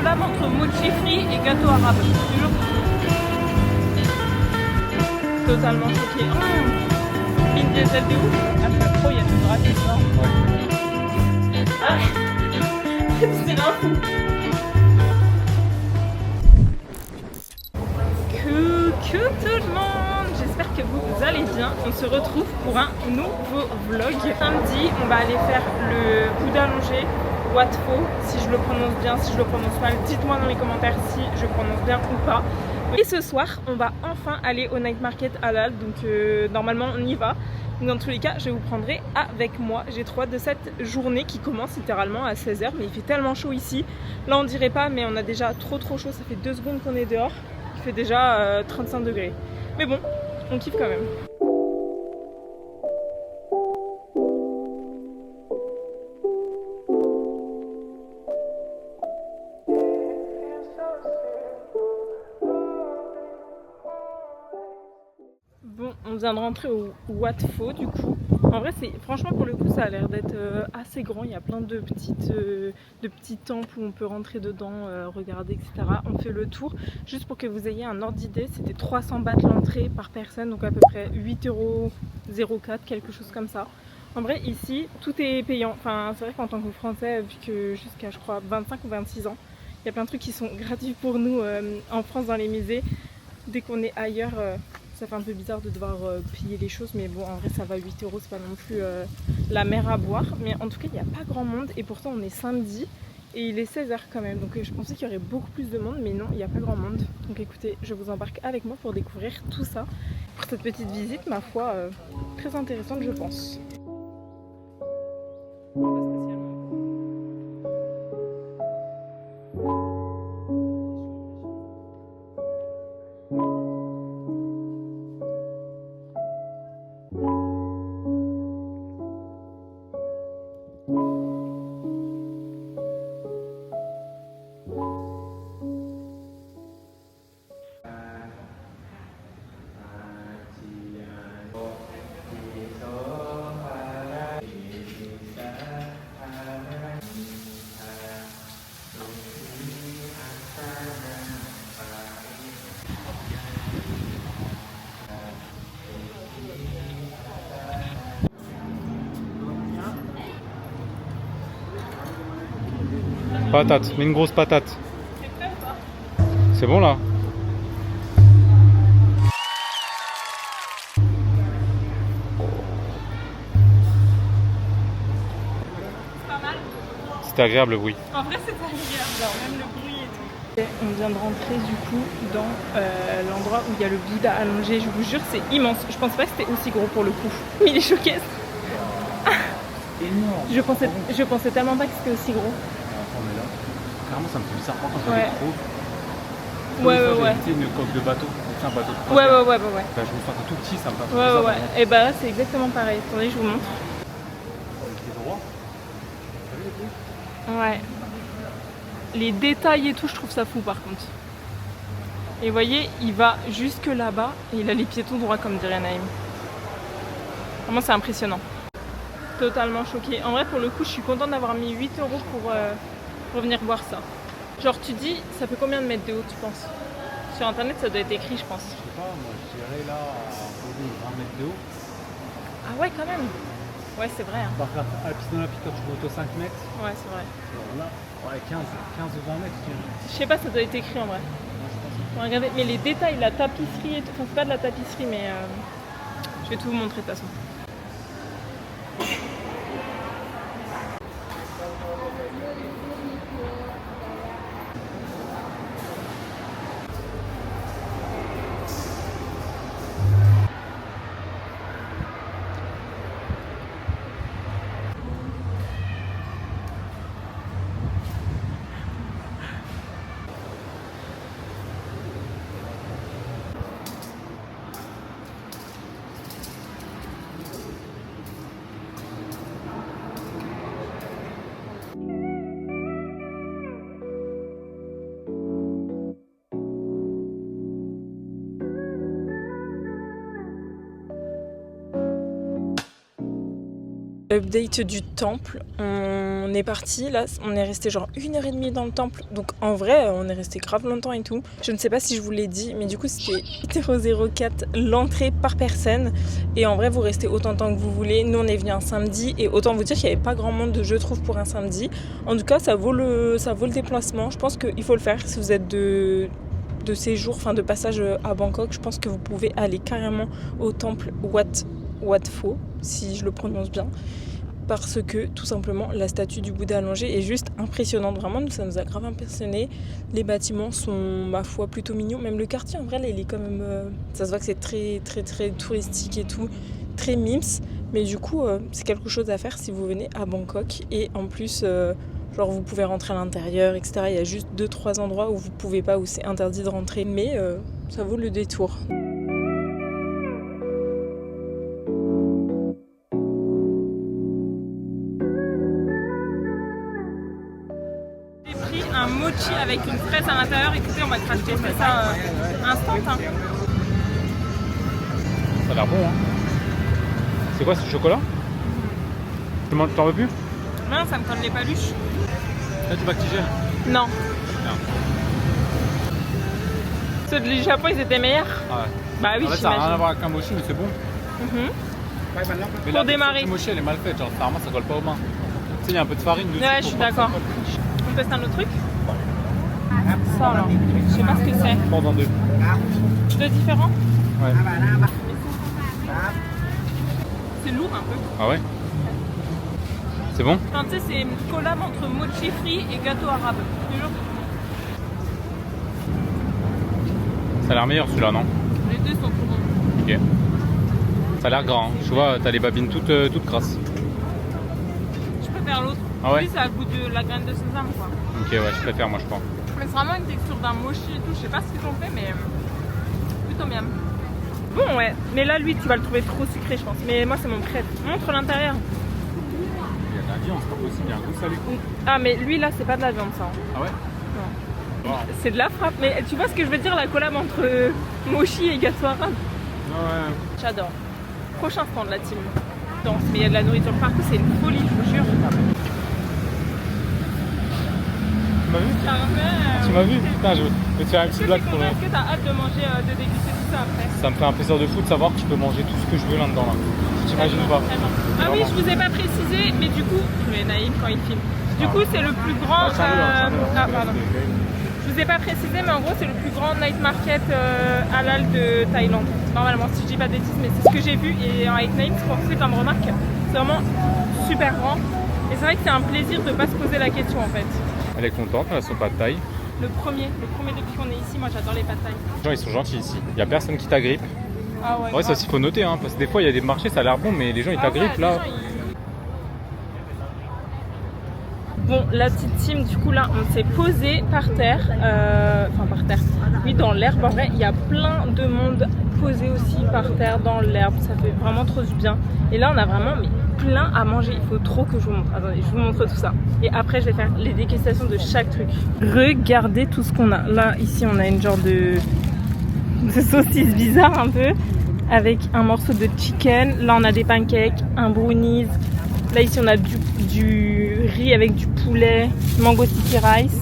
kebab entre mochi frit et gâteau arabe. Toujours totalement choquée. Oh, Vin Diesel de ouf. Ah, c'est trop, il y a du gratis, non? Ouais. Ah, c'est l'info. Coucou tout le monde, j'espère que vous allez bien. On se retrouve pour un nouveau vlog. Samedi, on va aller faire le bout allongé Wat Pho, si je le prononce bien, si je le prononce mal. Dites-moi dans les commentaires si je prononce bien ou pas. Et ce soir, on va enfin aller au night market halal, donc normalement on y va. Dans tous les cas, je vous prendrai avec moi. J'ai trop hâte de cette journée qui commence littéralement à 16 h, mais il fait tellement chaud ici. Là on dirait pas, mais on a déjà trop chaud, ça fait 2 secondes qu'on est dehors. Il fait déjà 35 degrés. Mais bon, on kiffe quand même. Bon, on vient de rentrer au Wat Pho du coup. En vrai, franchement pour le coup, ça a l'air d'être assez grand. Il y a plein de petits temples où on peut rentrer dedans, regarder, etc. On fait le tour. Juste pour que vous ayez un ordre d'idée, c'était 300 bahts l'entrée par personne, donc à peu près 8,04 €, quelque chose comme ça. En vrai, ici, tout est payant. Enfin, c'est vrai qu'en tant que Français, vu que jusqu'à, je crois, 25 ou 26 ans, il y a plein de trucs qui sont gratuits pour nous en France dans les musées. Dès qu'on est ailleurs, ça fait un peu bizarre de devoir payer les choses, mais bon, en vrai, ça va, 8 €, c'est pas non plus la mer à boire. Mais en tout cas, il n'y a pas grand monde, et pourtant, on est samedi, et il est 16 h quand même. Donc je pensais qu'il y aurait beaucoup plus de monde, mais non, il n'y a pas grand monde. Donc écoutez, je vous embarque avec moi pour découvrir tout ça. Pour cette petite visite, ma foi, très intéressante, je pense. Patate, mets une grosse patate. C'est prêt ou pas? C'est bon là? C'est pas mal. C'était agréable le bruit. En vrai, c'est agréable, genre même le bruit et tout. On vient de rentrer du coup dans l'endroit où il y a le Bouddha allongé. Je vous jure, c'est immense. Je pensais pas que c'était aussi gros pour le coup. Mais il est choqué. Énorme. Je pensais tellement pas que c'était aussi gros. Attends, mais là, carrément ça me fait bizarre. Par contre, Ouais. trop. Ouais. J'ai évité une coque de bateau. C'est un bateau de Ouais. Là, je me sens tout petit, ça me fait bizarre. Ouais. Et bah là, c'est exactement pareil. Attendez, je vous montre. C'est droit. T'as vu les bruits? Ouais. Les détails et tout, je trouve ça fou par contre. Et vous voyez, il va jusque là-bas et il a les piétons droits comme dirait Naïm. Vraiment, c'est impressionnant. Totalement choquée. En vrai, pour le coup, je suis contente d'avoir mis 8 € pour venir voir ça. Genre, tu dis, ça fait combien de mètres de haut, tu penses? Sur internet, ça doit être écrit, je pense. Je sais pas, moi je dirais là à 20 mètres de haut. Ah ouais, quand même. Ouais, c'est vrai. Hein. Par contre, à la piscine olympique, quand tu montes aux 5 mètres, Ouais, c'est vrai. alors là, ouais, 15 ou 20 mètres, je dirais. Je sais pas, ça doit être écrit en vrai. Moi, je pense. Regardez, mais les détails, la tapisserie et tout, enfin, c'est pas de la tapisserie, mais je vais tout vous montrer de toute façon. Update du temple, on on est parti, là, on est resté genre 1h30 dans le temple. Donc en vrai, on est resté grave longtemps et tout. Je ne sais pas si je vous l'ai dit, mais du coup, c'était 8,04€ l'entrée par personne. Et en vrai, vous restez autant de temps que vous voulez. Nous, on est venu un samedi et autant vous dire qu'il n'y avait pas grand monde je trouve pour un samedi. En tout cas, ça vaut le déplacement. Je pense qu'il faut le faire si vous êtes de séjour, enfin de passage à Bangkok. Je pense que vous pouvez aller carrément au temple Wat Pho, si je le prononce bien, parce que tout simplement la statue du Bouddha allongé est juste impressionnante. Vraiment, ça nous a grave impressionné. Les bâtiments sont, ma foi, plutôt mignons. Même le quartier, en vrai, là, il est quand même... ça se voit que c'est très, très, très touristique et tout, très mims. Mais du coup, c'est quelque chose à faire si vous venez à Bangkok. Et en plus... genre vous pouvez rentrer à l'intérieur, etc. Il y a juste 2-3 endroits où vous pouvez pas, où c'est interdit de rentrer, mais ça vaut le détour. J'ai pris un mochi avec une fraise à l'intérieur. Écoutez, on va te racheter ça instant. Hein. Ça a l'air bon, hein. C'est quoi, c'est du chocolat? T'en veux plus? Non, ça me colle les paluches. Là, tu vas que digères? Non. Non. Ceux du Japon, ils étaient meilleurs. Ah ouais. Bah oui, en fait, ça n'a rien à voir avec un mochi, mais c'est bon. Mais pour démarrer. Le mochi, elle est mal faite, genre, apparemment, ça colle pas aux mains. Tu sais, il y a un peu de farine dessus. Ouais, je suis d'accord. On teste un autre truc? Ça, alors. Je sais pas ce que c'est. Prends en deux. Deux différents? Ouais. C'est lourd un peu. Ah ouais? C'est bon? Enfin, tu sais, c'est une collab entre mochi frit et gâteau arabe. Toujours. Ça a l'air meilleur celui-là, non? Les deux sont trop bons. Ok. Ça a l'air grand, hein. Je vois, t'as les babines toutes grasses. Je préfère l'autre. Ah ouais? Lui, ça a le goût de la graine de sésame, quoi. Ok, ouais, je préfère, moi, je crois. Mais c'est vraiment une texture d'un mochi et tout. Je sais pas ce qu'ils ont fait, mais plutôt bien. Bon, ouais. Mais là, lui, tu vas le trouver trop sucré, je pense. Mais moi, c'est mon préf. Montre l'intérieur. Il y a de la viande, c'est pas possible, il y a un goût salé. Ah, mais lui, là, c'est pas de la viande, ça. Ah ouais? Non. Wow. C'est de la frappe. Mais tu vois ce que je veux dire, la collab entre mochi et gâteau arabe? Ouais. J'adore. Prochain stand de la team. Danse, mais il y a de la nourriture partout, c'est une folie, je vous jure. Tu m'as vu? Tu m'as vu? Putain, je vais te faire une petite blague pour Est-ce que t'as hâte de manger, de déguster tout ça après? Ça me fait un plaisir de fou de savoir que je peux manger tout ce que je veux là-dedans. Là. T'imagines pas? Ah oui, je vous ai pas précisé, mais du coup, je mets Naïm quand il filme. Du coup, c'est le plus grand. Ah, pardon. Je vous ai pas précisé, mais en gros, c'est le plus grand night market halal de Thaïlande. Normalement, si je dis pas de bêtises, mais c'est ce que j'ai vu. Et avec Naïm, ce qu'on fait comme remarque, c'est vraiment super grand. Et c'est vrai que c'est un plaisir de pas se poser la question en fait. Elle est contente, elle a son pad thaï. Le premier depuis qu'on est ici, moi j'adore les pad thaï. Les gens ils sont gentils ici, il n'y a personne qui t'agrippe. Ah ouais, ouais, ça aussi faut noter, hein, parce que des fois il y a des marchés, ça a l'air bon, mais les gens ils t'agrippent ouais, là. Bon, la petite team, du coup là, on s'est posé par terre, oui, dans l'herbe. En vrai, il y a plein de monde posé aussi par terre dans l'herbe, ça fait vraiment trop du bien. Et là, on a vraiment plein à manger, il faut trop que je vous montre. Attendez, je vous montre tout ça. Et après, je vais faire les dégustations de chaque truc. Regardez tout ce qu'on a. Là, ici, on a une genre de saucisse bizarre un peu, avec un morceau de chicken. Là, on a des pancakes, un brownies. Là, ici, on a du riz avec du poulet, mango sticky rice.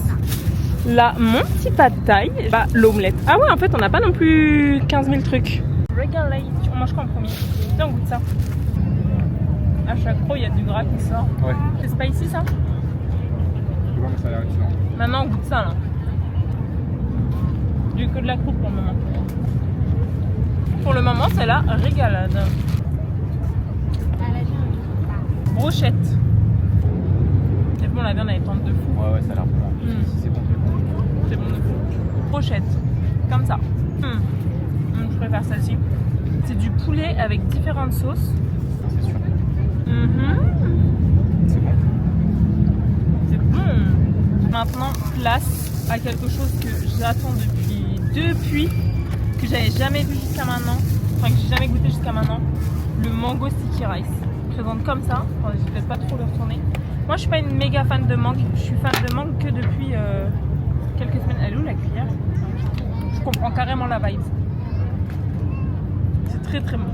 Là, mon petit pad thaï, bah, l'omelette. Ah ouais, en fait, on n'a pas non plus 15 000 trucs. Regardez, on mange quoi en premier? Viens, on goûte ça. À chaque fois, il y a du gras qui sort. Ouais. C'est spicy, ça? Je vois, mais ça a l'air excellent. Maintenant, on goûte ça, là. J'ai que de la croûte pour le moment. Pour le moment, c'est la régalade. Brochette. Et bon, la viande, elle est tendre de fou. Ouais, ça a l'air bon. C'est bon. C'est bon de fou. Brochette. Comme ça. Je préfère celle-ci. C'est du poulet avec différentes sauces. C'est sûr. C'est bon. C'est bon. Maintenant, place à quelque chose que j'attends depuis que j'avais jamais vu jusqu'à maintenant. Enfin, que j'ai jamais goûté jusqu'à maintenant. Le mango sticky rice. Présente comme ça. Enfin, je vais peut-être pas trop le retourner. Moi, je suis pas une méga fan de mangue. Je suis fan de mangue que depuis quelques semaines. Elle est où la cuillère? Je comprends carrément la vibe. C'est très très bon.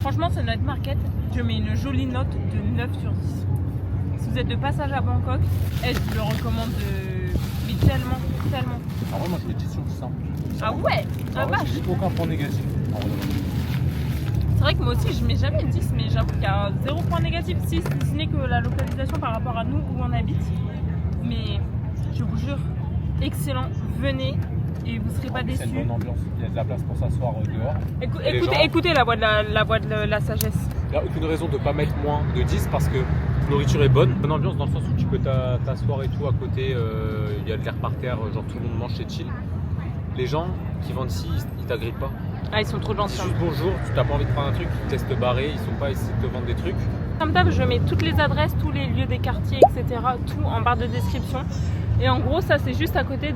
Franchement, ce night market, je mets une jolie note de 9 sur 10. Si vous êtes de passage à Bangkok, je vous le recommande mais tellement, tellement. En vrai, moi je mets 10 sur 10. Hein. Ah ouais, la vache. J'ai aucun point négatif. C'est vrai que moi aussi je mets jamais 10, mais j'avoue qu'il y a 0 point négatif, si ce n'est que la localisation par rapport à nous où on habite. Mais je vous jure, excellent, venez et vous ne serez pas déçus. C'est une bonne ambiance, il y a de la place pour s'asseoir dehors. Écoutez la voix de la sagesse. Il n'y a aucune raison de ne pas mettre moins de 10 parce que la nourriture est bonne. Bonne ambiance dans le sens où tu peux t'asseoir et tout à côté, il y a de l'air par terre, genre tout le monde mange, c'est chill. Les gens qui vendent ici, ils t'agrippent pas. Ah, ils sont trop gentils. C'est juste bonjour, tu n'as pas envie de prendre un truc, ils te laissent te barrer, ils sont pas ici de te vendre des trucs. Comme d'hab, je mets toutes les adresses, tous les lieux des quartiers, etc. Tout en barre de description. Et en gros, ça c'est juste à côté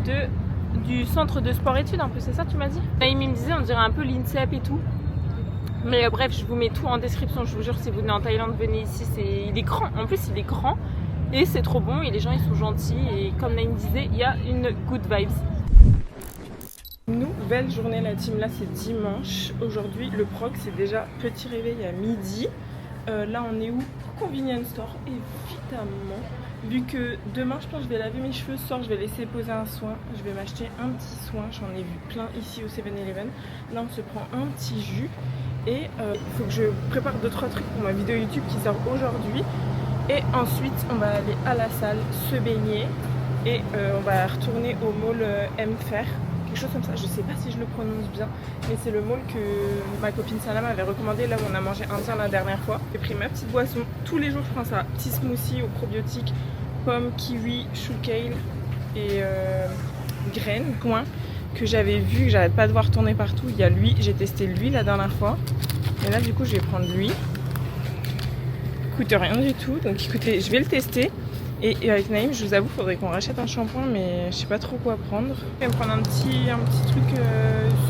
du centre de sport-études, un peu, c'est ça tu m'as dit? Naïm me disait, on dirait un peu l'INSEP et tout. Mais bref, je vous mets tout en description, je vous jure, si vous venez en Thaïlande, venez ici, il est grand. En plus, il est grand et c'est trop bon et les gens ils sont gentils. Et comme Naïm disait, il y a une good vibes. Nouvelle journée la team, là c'est dimanche. Aujourd'hui le prog c'est déjà petit réveil à midi. Là on est où? Convenience store évidemment. Vu que demain je pense que je vais laver mes cheveux, ce soir je vais laisser poser un soin. Je vais m'acheter un petit soin, j'en ai vu plein ici au 7-Eleven. Là on se prend un petit jus. Et il faut que je prépare 2-3 trucs pour ma vidéo YouTube qui sort aujourd'hui. Et ensuite on va aller à la salle, se baigner. Et on va retourner au mall M-Fer. Quelque chose comme ça, je sais pas si je le prononce bien, mais c'est le mall que ma copine Salam avait recommandé, là où on a mangé indien la dernière fois. J'ai pris ma petite boisson, tous les jours je prends ça, petit smoothie aux probiotiques, pommes, kiwi, chou kale et graines, coin que j'avais vu, que j'arrête pas de voir tourner partout. Il y a lui, j'ai testé lui la dernière fois, et là du coup je vais prendre lui. Coûte rien du tout, donc écoutez, je vais le tester. Et avec Naïm, je vous avoue, il faudrait qu'on rachète un shampoing, mais je sais pas trop quoi prendre. Je vais me prendre un petit truc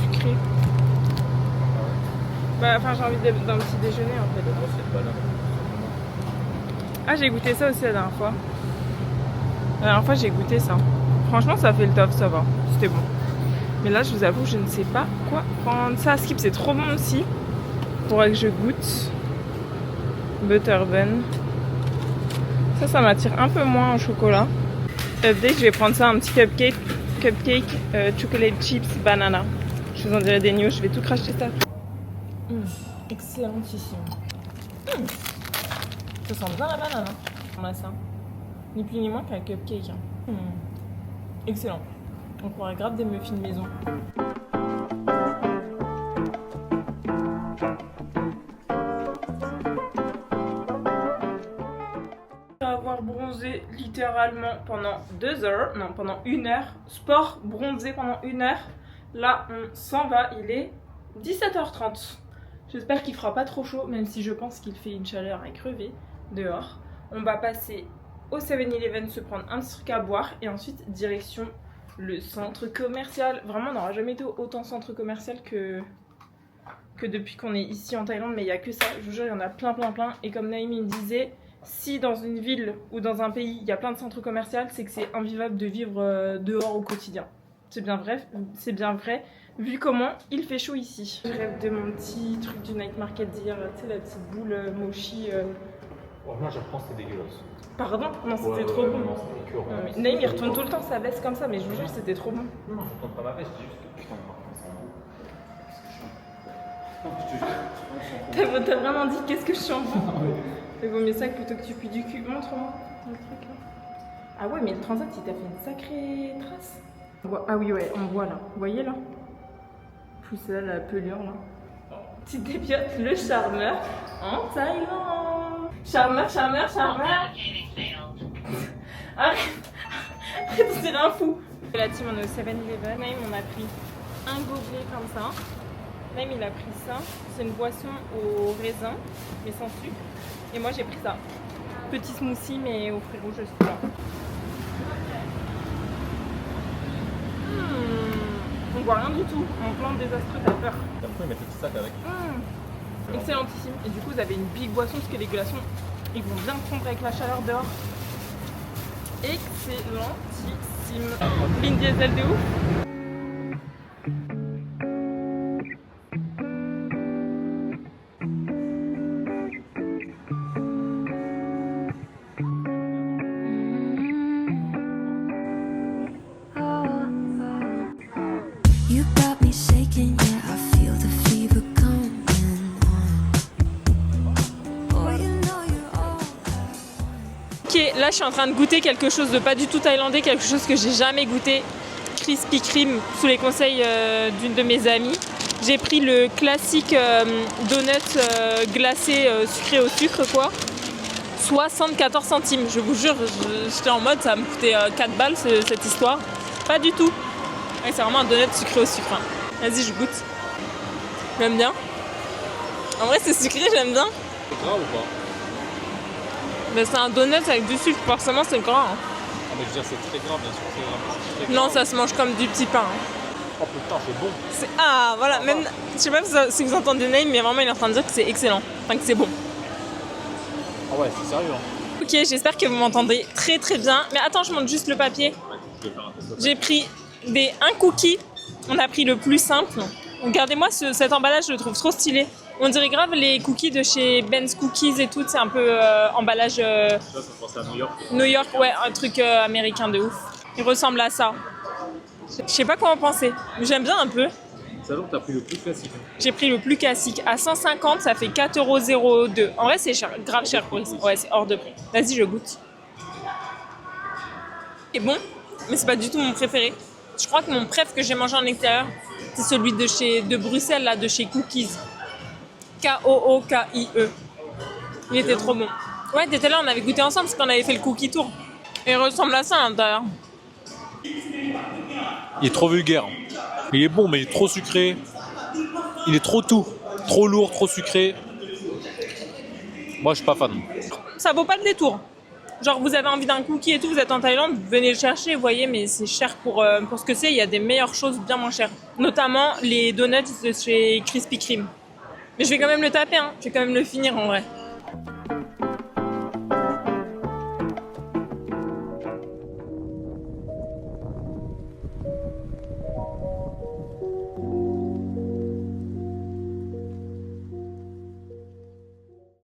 sucré. Bah, enfin, j'ai envie d'un petit déjeuner en fait. Ah, j'ai goûté ça aussi la dernière fois. La dernière fois, j'ai goûté ça. Franchement, ça fait le top, ça va. C'était bon. Mais là, je vous avoue, je ne sais pas quoi prendre. Ça, Skip, c'est trop bon aussi. Faudrait que je goûte. Butter bun. Ça m'attire un peu moins au chocolat. Update, je vais prendre ça, un petit cupcake chocolate chips banana. Je vous en dirai des news, je vais tout cracher ça. Excellentissime. Ça sent bien la banane. On a ça. Ni plus ni moins qu'un cupcake. Excellent. On pourrait grave des muffins maison. Bronzé littéralement pendant 2 heures, non pendant 1 heure, sport bronzé pendant 1 heure. Là on s'en va, il est 17h30. J'espère qu'il fera pas trop chaud, même si je pense qu'il fait une chaleur à crever dehors. On va passer au 7-Eleven se prendre un truc à boire et ensuite direction le centre commercial. Vraiment on n'aura jamais été autant centre commercial que depuis qu'on est ici en Thaïlande, mais il n'y a que ça, je vous jure il y en a plein. Et comme Naïm me disait, si dans une ville ou dans un pays il y a plein de centres commerciaux, c'est que c'est invivable de vivre dehors au quotidien. C'est bien vrai, vu comment il fait chaud ici. Je rêve de mon petit truc du night market d'hier, tu sais la petite boule mochi. Moi je reprends, c'était dégueulasse. Pardon? Non, c'était trop bon. Non, c'était que Naïm il retourne tout le temps sa veste comme ça, mais je vous jure c'était trop bon. Non, je retourne pas ma veste, je dis juste que putain, T'as vraiment dit qu'est-ce que je chante? Il vaut mieux ça plutôt que tu pues du cul. Montre-moi le truc là. Ah ouais, mais le transat il t'a fait une sacrée trace. Ah oui, ouais, on voit là. Vous voyez là? Poussez là la pelure là. Petite dépiote, le charmeur en Thaïlande. Charmeur. Arrête, c'est un fou. La team on est au 7-Eleven. Naïm on a pris un gobelet comme ça. Naïm il a pris ça. C'est une boisson au raisin, mais sans sucre. Et moi j'ai pris ça. Petit smoothie mais aux fruits rouges aussi. On voit rien du tout. En plan désastreux, t'as peur. T'as pris mettre le petit sac avec. Excellentissime. Et du coup vous avez une big boisson parce que les glaçons ils vont bien fondre avec la chaleur dehors. Excellentissime. Vin Diesel de ouf. Ok, là je suis en train de goûter quelque chose de pas du tout thaïlandais, quelque chose que j'ai jamais goûté. Krispy Kreme, sous les conseils d'une de mes amies. J'ai pris le classique donut glacé sucré au sucre quoi. 74 centimes, je vous jure, j'étais en mode ça me coûtait 4 balles cette histoire. Pas du tout. Ouais, c'est vraiment un donut sucré au sucre. Hein. Vas-y, je goûte. J'aime bien. En vrai, c'est sucré, j'aime bien. C'est gras ou pas? Mais c'est un donut avec du sucre, forcément c'est gras. Hein. Ah mais je veux dire c'est très gras bien sûr, c'est gras. Très Non, gras. ça se mange comme du petit pain. Hein. Oh putain c'est bon. Ah voilà, même, je sais pas si vous entendez Naïm, mais vraiment il est en train de dire que c'est excellent, enfin que c'est bon. Ah ouais c'est sérieux hein. Ok, j'espère que vous m'entendez très très bien. Mais attends, je montre juste le papier. Je vais faire un test. J'ai pris un cookie, on a pris le plus simple. Regardez-moi cet emballage, je le trouve trop stylé. On dirait grave les cookies de chez Ben's Cookies et tout, c'est un peu emballage Ça pense à New York. New York, ouais, un truc américain de ouf. Il ressemble à ça. Je sais pas quoi en penser, mais j'aime bien un peu. Sachant que t'as pris le plus classique. J'ai pris le plus classique. À 150, ça fait 4,02 €. En vrai, c'est cher, grave cher pour ici. Ouais, c'est hors de prix. Vas-y, je goûte. C'est bon, mais c'est pas du tout mon préféré. Je crois que mon préf que j'ai mangé en extérieur, c'est celui de Bruxelles, là, de chez Cookies. K-O-O-K-I-E. Il était trop bon. Ouais, t'étais là, on avait goûté ensemble parce qu'on avait fait le cookie tour. Et il ressemble à ça à l'intérieur. Il est trop vulgaire. Il est bon mais il est trop sucré. Il est trop tout. Trop lourd, trop sucré. Moi je suis pas fan. Ça vaut pas le détour. Genre vous avez envie d'un cookie et tout, vous êtes en Thaïlande, vous venez le chercher, vous voyez, mais c'est cher pour ce que c'est. Il y a des meilleures choses bien moins chères. Notamment les donuts de chez Krispy Kreme. Mais je vais quand même le taper, hein. Je vais quand même le finir en vrai.